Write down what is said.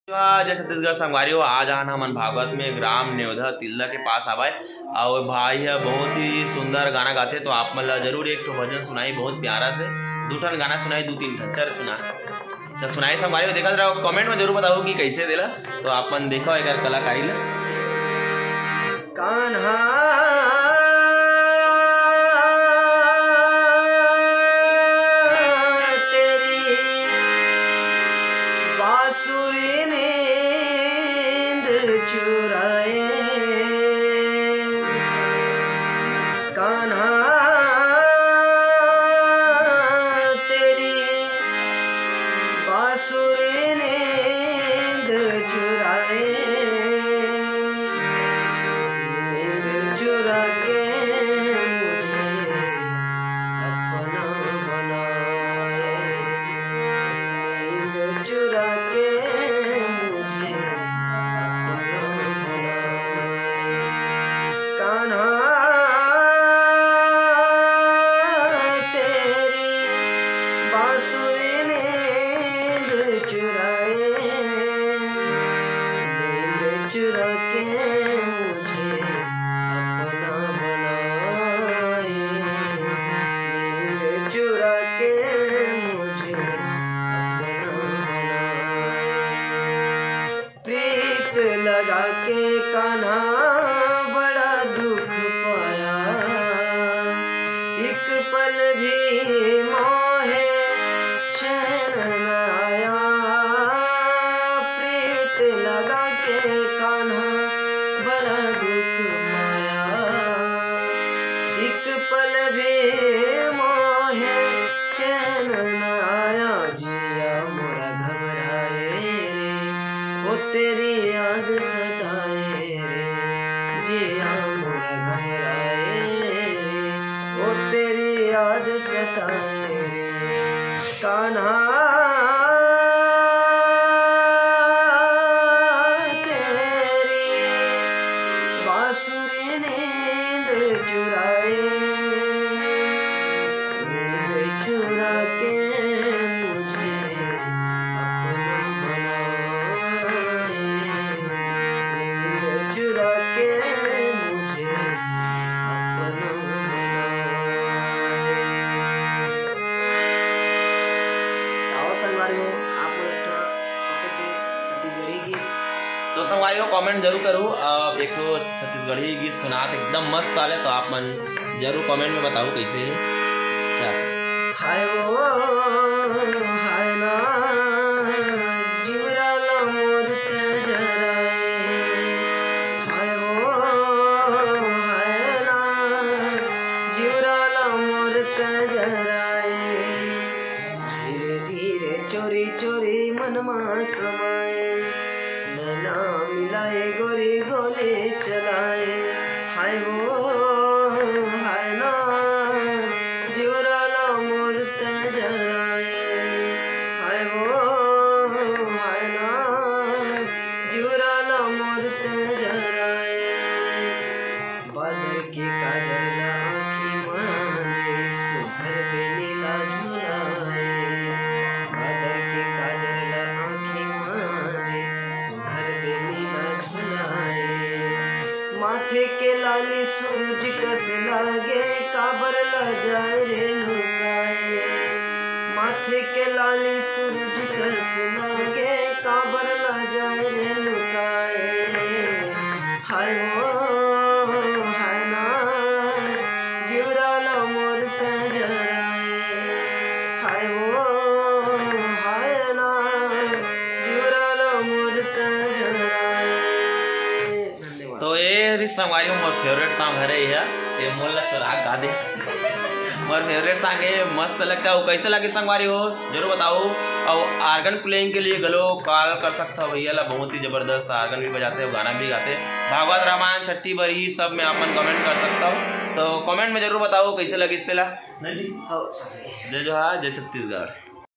जय छत्तीसगढ़ संगवारी हो। आज आना मन भागवत में ग्राम न्योधा तिल्दा के पास आवाए और भाई है बहुत ही सुंदर गाना गाते। तो आप मन जरूर एक तो भजन सुनाई बहुत प्यारा से, दो ठन गाना सुनाई, दो तीन ठन चल सुना तो सुनाई संगवारी हो। देखा रहो कमेंट में जरूर बताओ कि कैसे देला। तो आप मन देखो एक कलाकारी ला कान्हा बांसुरी नींद चुराए, कान्हा तेरी बांसुरी नींद चुराए, नींद चुरा के मुझे अपना बनाए, नींद चुरा के मुझे अपना बनाए, कान्हा तेरी बांसुरी नींद चुराए, नींद चुरा के मुझे अपना बनाए, नींद चुरा के मुझे अपना बनाए, प्रीत लगा के कान्हा बड़ा दुख पाया, एक पल भी मोहे चैन न आया, प्रीत लगा के कान्हा बड़ा दुख पाया, एक पल भी मोहे चैन न आया, जिया मोरा घबराए रे, वो तेरी याद सताए रे, जिया मोरा घबराए रे, वो तेरी याद सताए रे, कान्हा तेरी बांसुरी नींद चुराए, नींद चुरा के मुझे अपना बनाए, नींद चुरा के मुझे अपना बनाए। आओ संगवारी हो, आप एक छोटे से छत्तीसगढ़ी गीत तो संगवारी हो कमेंट जरूर करो। एक तो छत्तीसगढ़ी गीत सुना तो एकदम मस्त आले। तो आप मन जरूर कमेंट में बताओ कैसे है क्या। हाय वो हाय ना जिवराला मोर ते जराए, हाय वो हाय ना जिवराला मोर ते जराए, धीरे धीरे चोरी चोरी मनमा समाए, नैना मिलाए गोरी गोली चलाए, हाय वो हाय ना जिवराला मोर ते जराए, हाय वो हाय ना जिवराला मोर ते जराए, बादल की काजल आँखी मांझे सुघर बेनीला झुलाए, बादल की काजल आँखी मांझे सुघर बेनीला झुलाए, माथे के लाली सूरज कस लागे काबर ला जाए रे लुकाए, माथे के लाली सूरज कस लागे काबर ला जाए रे लुकाए, हाय वो हाय ना जिवराला मोर ते जराए, हाय वो हाय ना जिवराला मोर ते जराए। धन्यवाद। तो ये संगवारी हो मोर फेवरेट सॉन्ग हरे ये मोल चुरा गा दे मोर फेवरेट सॉन्ग है, मस्त लगता है। वो कैसे लगे संगवारी हो जरूर बताओ। और आर्गन प्लेइंग के लिए गलो कॉल कर सकता हो भैया ला, बहुत ही जबरदस्त आर्गन भी बजाते हो, गाना भी गाते, भागवत रामायण छठी बरी सब में अपन कमेंट कर सकता हो। तो कमेंट में जरूर बताओ कैसे लगी इसला। नहीं जी, जय जोहार, जय छत्तीसगढ़।